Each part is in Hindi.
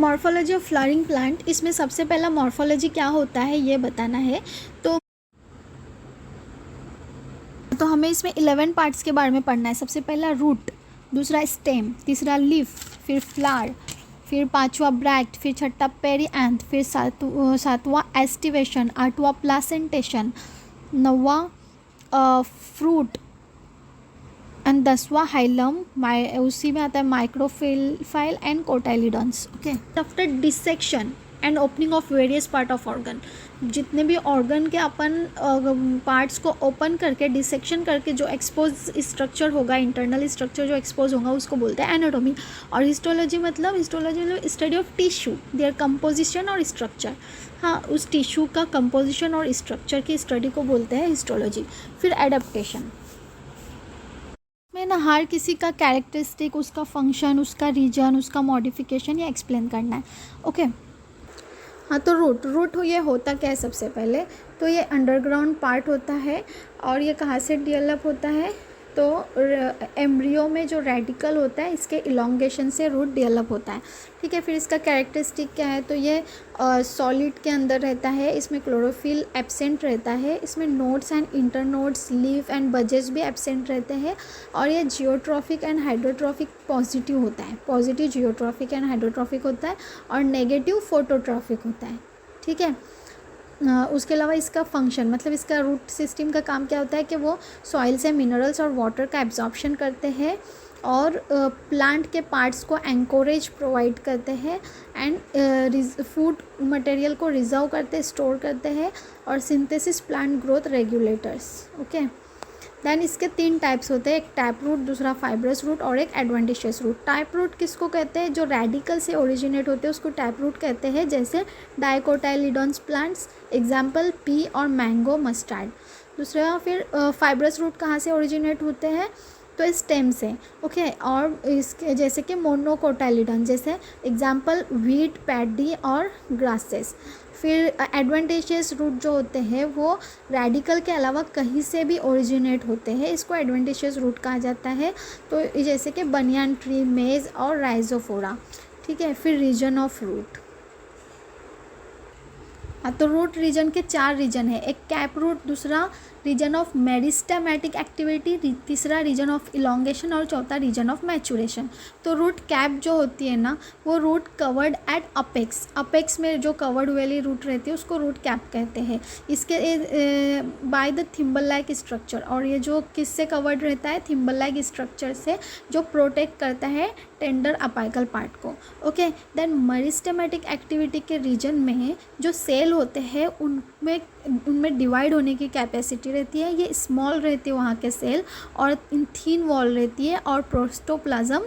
मॉर्फोलॉजी ऑफ फ्लावरिंग प्लांट, इसमें सबसे पहला मॉर्फोलॉजी क्या होता है ये बताना है। तो हमें इसमें 11 पार्ट्स के बारे में पढ़ना है। सबसे पहला रूट, दूसरा स्टेम, तीसरा लीफ, फिर फ्लावर, फिर पांचवा ब्रैक्ट, फिर छठा पेरिएंथ, फिर सातवां एस्टिवेशन, आठवां प्लासेंटेशन, नौवां फ्रूट एंड 10वां हाइलम, उसी में आता है micropyle and cotyledons. Okay, after dissection and opening of various part of organ, जितने भी ऑर्गन के अपन पार्ट्स को ओपन करके डिसेक्शन करके जो एक्सपोज स्ट्रक्चर होगा, इंटरनल स्ट्रक्चर जो एक्सपोज होगा उसको बोलते हैं एनाटॉमी। और हिस्टोलॉजी मतलब study of tissue, their composition और स्ट्रक्चर। हाँ, उस टिश्यू का कंपोजिशन और स्ट्रक्चर की स्टडी को बोलते हैं हिस्टोलॉजी। फिर एडेप्टेशन में ना हर किसी का कैरेक्टरिस्टिक, उसका फंक्शन, उसका रीजन, उसका मॉडिफिकेशन ये एक्सप्लेन करना है। ओके, हाँ, तो रूट ये होता क्या है? सबसे पहले तो ये अंडरग्राउंड पार्ट होता है और ये कहाँ से डेवलप होता है? तो एम्ब्रियो में जो रेडिकल होता है इसके इलोंगेशन से रूट डेवलप होता है। ठीक है, फिर इसका कैरेक्टरिस्टिक क्या है? तो ये सॉलिड के अंदर रहता है, इसमें क्लोरोफिल एब्सेंट रहता है, इसमें nodes and internodes, leaf and buds भी एब्सेंट रहते हैं, और ये जियोट्रॉफिक एंड हाइड्रोट्रॉफिक पॉजिटिव होता है। पॉजिटिव जियोट्रॉफिक एंड हाइड्रोट्रॉफिक होता है और नेगेटिव फोटोट्रॉफिक होता है। ठीक है, उसके अलावा इसका फंक्शन मतलब इसका रूट सिस्टम का काम क्या होता है कि वो सॉइल से मिनरल्स और वाटर का एब्जॉर्प्शन करते हैं और प्लांट के पार्ट्स को एंकोरेज प्रोवाइड करते हैं एंड फूड मटेरियल को रिजर्व करते, स्टोर करते हैं, और synthesis plant growth regulators. Okay, then इसके 3 टाइप्स होते हैं, एक टैप रूट, दूसरा फाइब्रस रूट और एक एडवेंटिशियस रूट। टैप रूट किसको कहते हैं? जो रेडिकल से ओरिजिनेट होते हैं उसको टैप रूट कहते हैं, जैसे डाइकोटाइलिडॉन्स प्लांट्स, एग्जाम्पल पी और मैंगो मस्टर्ड। दूसरा फिर फाइब्रस रूट कहाँ से ओरिजिनेट होते हैं? तो स्टेम से। ओके, और इसके जैसे कि मोनोकोटाइलिडॉन, जैसे एग्जाम्पल व्हीट, पैडी और ग्रासेस। फिर एडवेंटिशियस रूट जो होते हैं वो रेडिकल के अलावा कहीं से भी ओरिजिनेट होते हैं, इसको एडवेंटिशियस रूट कहा जाता है। तो जैसे कि बनियान ट्री, मेज और राइजोफोरा। ठीक है, फिर रीजन ऑफ रूट। हाँ, तो रूट रीजन के 4 रीजन है, एक कैप रूट, दूसरा रीजन ऑफ मेरिस्टेमेटिक एक्टिविटी, तीसरा रीजन ऑफ इलोंगेशन और चौथा रीजन ऑफ मैचुरेशन। तो रूट कैप जो होती है ना, वो root covered at apex, apex में जो कवर्ड वाली रूट रहती है उसको रूट कैप कहते हैं। इसके by the thimble like structure, और ये जो किससे कवर्ड रहता है? थिम्बल लाइक स्ट्रक्चर से, जो प्रोटेक्ट करता है टेंडर अपाइकल पार्ट को। ओके, देन मेरिस्टेमेटिक एक्टिविटी के रीजन में जो सेल होते हैं उनमें डिवाइड होने की कैपेसिटी रहती है, ये स्मॉल रहती है वहाँ के सेल, और इन थीन वॉल रहती है, और प्रोस्टोप्लाज्म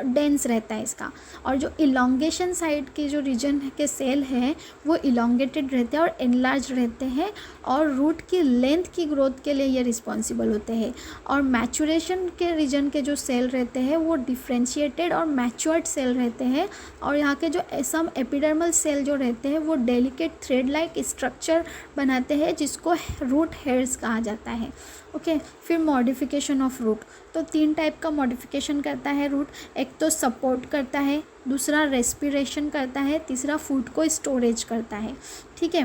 डेंस रहता है इसका। और जो इलोंगेशन साइड के जो रीजन के सेल हैं वो इलोंगेटेड रहते हैं और एनलार्ज रहते हैं, और रूट की लेंथ की ग्रोथ के लिए ये रिस्पॉन्सिबल होते हैं। और मैचुरेशन के रीजन के जो सेल रहते हैं वो डिफ्रेंशिएटेड और मैच्योर्ड सेल रहते हैं, और यहाँ के जो सम एपिडर्मल सेल जो रहते हैं वो डेलिकेट थ्रेड लाइक स्ट्रक्चर बनाते हैं, जिसको रूट हेयर्स कहा जाता है। ओके, फिर मॉडिफिकेशन ऑफ रूट, तो 3 टाइप का मॉडिफिकेशन करता है रूट। एक तो सपोर्ट करता है, दूसरा रेस्पिरेशन करता है, तीसरा फूड को स्टोरेज करता है। ठीक है,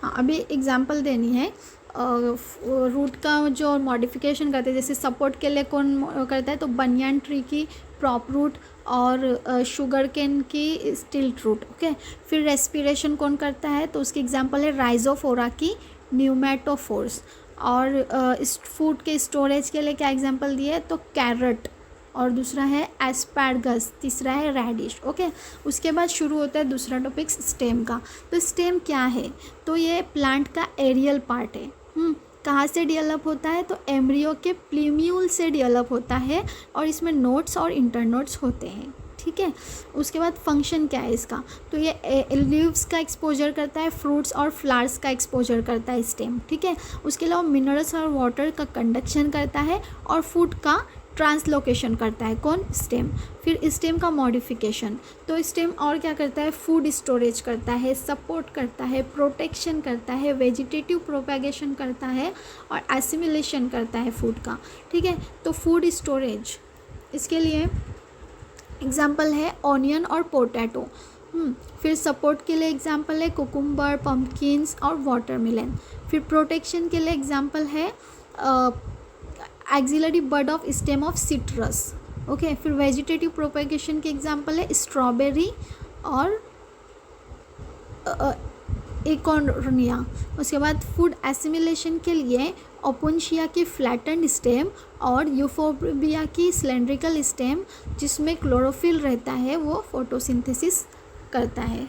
हाँ, अभी एग्जांपल देनी है। रूट का जो मॉडिफिकेशन करते हैं, जैसे सपोर्ट के लिए कौन करता है? तो बनियान ट्री की प्रॉप रूट और शुगर केन की स्टिल्ट रूट। ओके, फिर रेस्पिरेशन कौन करता है? तो उसकी एग्जांपल है राइजोफोरा की न्यूमेटोफोर्स। और इस फूड के स्टोरेज के लिए क्या एग्जांपल दिए? तो कैरेट, और दूसरा है एस्पैरगस, तीसरा है रेडिश। ओके, उसके बाद शुरू होता है दूसरा टॉपिक स्टेम का। तो स्टेम क्या है? तो ये प्लांट का एरियल पार्ट है। कहाँ से डेवलप होता है? तो एम्ब्रियो के प्लीम्यूल से डेवलप होता है, और इसमें नोड्स और इंटरनोड्स होते हैं। ठीक है, उसके बाद फंक्शन क्या है इसका? तो ये लीव्स का एक्सपोजर करता है, फ्रूट्स और फ्लावर्स का एक्सपोजर करता है स्टेम। ठीक है, उसके अलावा मिनरल्स और वाटर का कंडक्शन करता है, और फूड का ट्रांसलोकेशन करता है, कौन, स्टेम। फिर स्टेम का मॉडिफिकेशन, तो स्टेम और क्या करता है, फूड स्टोरेज करता है, सपोर्ट करता है, प्रोटेक्शन करता है, वेजिटेटिव प्रोपेगेशन करता है और एसिमिलेशन करता है फूड का, ठीक है। तो फूड स्टोरेज, इसके लिए एग्जाम्पल है ऑनियन और पोटैटो। फिर सपोर्ट के लिए एग्जाम्पल है कुकुम्बर, पम्पकिन्स और वाटरमेलन। फिर प्रोटेक्शन के लिए एग्जाम्पल है axillary bud of stem of citrus, okay. फिर वेजिटेटिव प्रोपेगेशन के एग्जाम्पल है स्ट्रॉबेरी और एकॉर्निया। उसके बाद फूड एसिमिलेशन के लिए ओपुन्शिया की फ्लैटेंड स्टेम और यूफोर्बिया की सिलेंड्रिकल स्टेम, जिसमें क्लोरोफिल रहता है, वो फोटोसिंथेसिस करता है।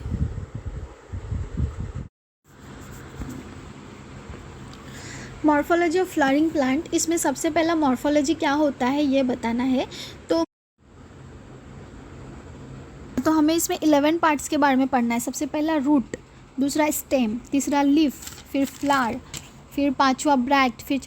मॉर्फोलॉजी ऑफ फ्लावरिंग प्लांट, इसमें सबसे पहला मॉर्फोलॉजी क्या होता है ये बताना है। तो हमें इसमें 11 पार्ट्स के बारे में पढ़ना है। सबसे पहला रूट, दूसरा स्टेम, तीसरा लीफ, फिर फ्लावर, फिर पांचवा ब्रैक्ट, फिर